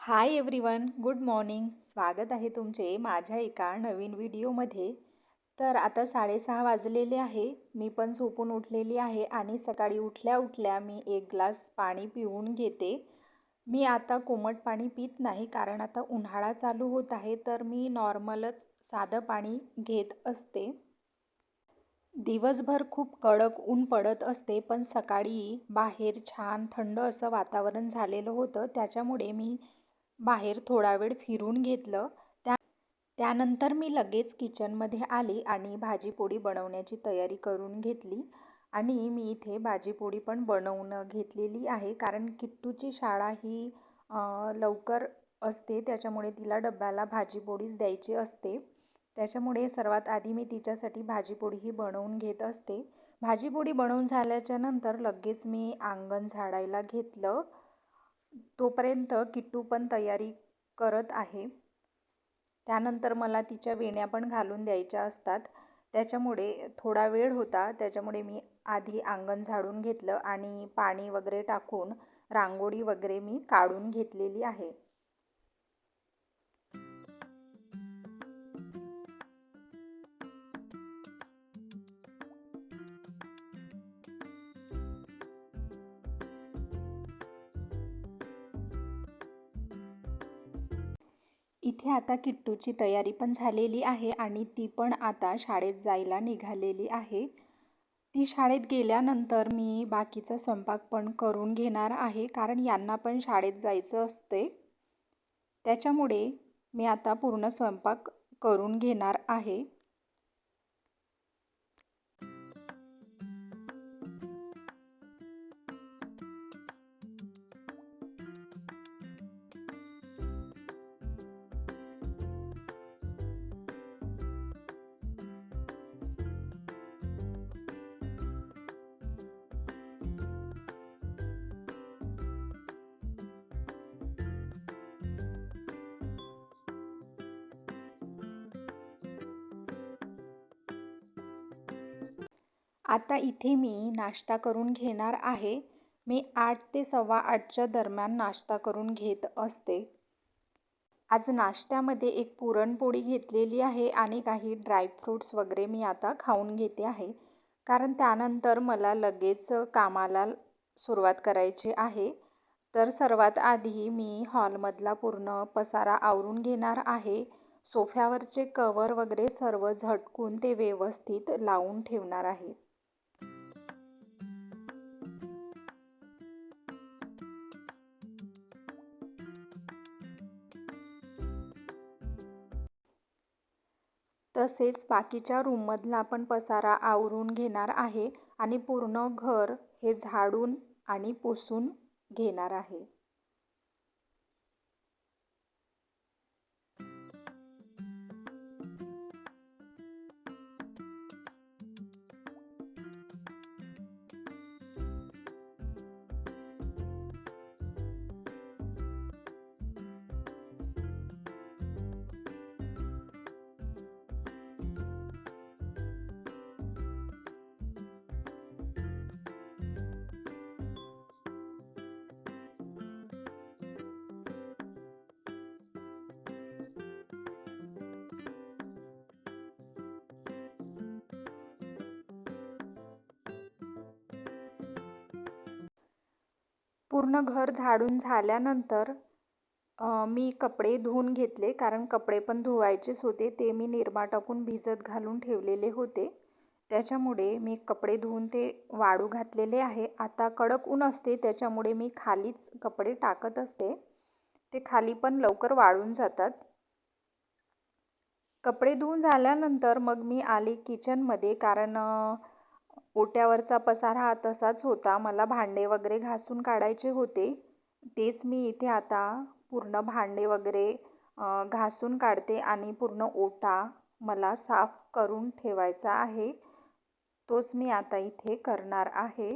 Hi everyone, good morning. स्वागत आहे तुमचे माझ्या एका नवीन व्हिडिओमध्ये. तर आता 6:30 वाजलेले आहे. मी पण झोपून उठलेली आहे आणि सकाळी उठल्या उठल्या मी एक ग्लास पाणी पिऊन घेते. मी आता कोमट पाणी पित नाही, कारण आता उन्हाळा चालू होत आहे, तर मी नॉर्मलच साधं पाणी घेत असते. दिवसभर खूप कडक ऊन पडत असते, पण सकाळी बाहेर छान थंड असं वातावरण झालेलं होतं, त्याच्यामुळे मी बाहेर थोडा वेळ फिरून घेतलं. त्यानंतर मी लगेच किचनमध्ये आली आणि भाजीपोळी बनवण्याची तयारी करून घेतली. आणि मी इथे भाजीपोळी पण बनवून घेतलेली आहे, कारण किट्टूची शाळा ही लवकर असते, त्याच्यामुळे तिला डब्याला भाजीपोळीच द्यायची असते. त्याच्यामुळे सर्वात आधी मी तिच्यासाठी भाजीपोळी ही बनवून घेत असते. भाजीपोळी बनवून झाल्याच्या नंतर लगेच मी अंगण झाडायला घेतलं. तोपर्यंत किट्टू पण तयारी करत आहे. त्यानंतर मला तिच्या वेण्या पण घालून द्यायच्या असतात, त्याच्यामुळे थोडा वेळ होता, त्याच्यामुळे मी आधी अंगण झाडून घेतलं आणि पाणी वगैरे टाकून रांगोळी वगैरे मी काढून घेतलेली आहे. इथे आता किट्टूची तयारी पण झालेली आहे आणि ती पण आता शाळेत जायला निघालेली आहे. ती शाळेत गेल्यानंतर मी बाकीचा स्वयंपाक पण करून घेणार आहे, कारण यांना पण शाळेत जायचं असते. त्याच्यामुळे मी आता पूर्ण स्वयंपाक करून घेणार आहे. आता इथे मी नाश्ता करून घेणार आहे. मी 8 ते 8:15च्या दरम्यान नाश्ता करून घेत असते. आज नाश्त्यामध्ये एक पुरणपोळी घेतलेली आहे आणि काही ड्रायफ्रूट्स वगैरे मी आता खाऊन घेते आहे, कारण त्यानंतर मला लगेच कामाला सुरुवात करायची आहे. तर सर्वात आधी मी हॉलमधला पूर्ण पसारा आवरून घेणार आहे. सोफ्यावरचे कवर वगैरे सर्व झटकून ते व्यवस्थित लावून ठेवणार आहे. तसेच बाकीच्या रूममधला पण पसारा आवरून घेणार आहे आणि पूर्ण घर हे झाडून आणि पुसून घेणार आहे. पूर्ण घर झाडून झाल्यानंतर मी कपडे धुवून घेतले, कारण कपडे पण धुवायचेच होते. ते मी निरमा टाकून भिजत घालून ठेवलेले होते, त्याच्यामुळे मी कपडे धुवून ते वाळू घातलेले आहे. आता कडक ऊन असते, त्याच्यामुळे मी खालीच कपडे टाकत असते, ते खाली पण लवकर वाळून जातात. कपडे धुवून झाल्यानंतर मग मी आले किचनमध्ये, कारण ओट्यावरचा पसारा हा तसाच होता. मला भांडे वगैरे घासून काढायचे होते, तेच मी इथे आता पूर्ण भांडे वगैरे घासून काढते आणि पूर्ण ओटा मला साफ करून ठेवायचा आहे. तोच मी आता इथे करणार आहे.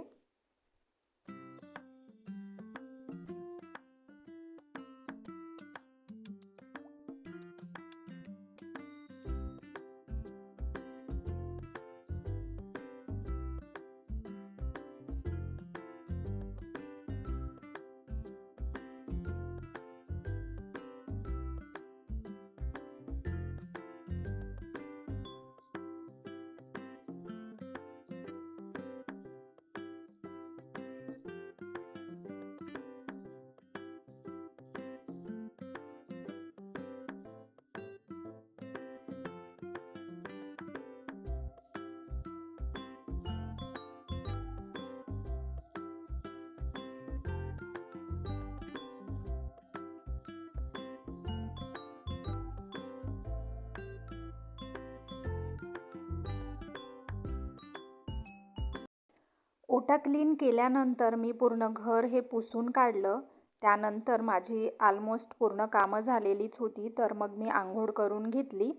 ओटा क्लीन केल्यानंतर मी पूर्ण घर हे पुसून काढलं. त्यानंतर माझी ऑलमोस्ट पूर्ण कामं झालेलीच होती. तर मग मी अंघोळ करून घेतली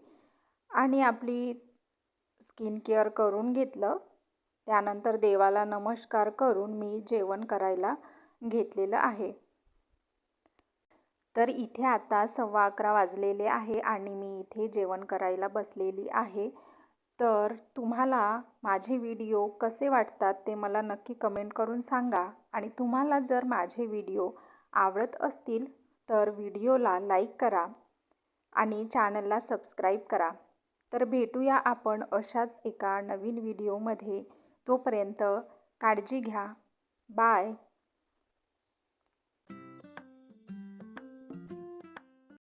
आणि आपली स्किन केअर करून घेतलं. त्यानंतर देवाला नमस्कार करून मी जेवण करायला घेतलेलं आहे. तर इथे आता 11:15 वाजलेले आहे आणि मी इथे जेवण करायला बसलेली आहे. तर तुम्हाला माझे व्हिडिओ कसे वाटतात ते मला नक्की कमेंट करून सांगा. आणि तुम्हाला जर माझे व्हिडिओ आवडत असतील तर व्हिडिओला लाईक करा आणि चॅनलला सबस्क्राईब करा. तर भेटूया आपण अशाच एका नवीन व्हिडिओमध्ये. तोपर्यंत काळजी घ्या. बाय.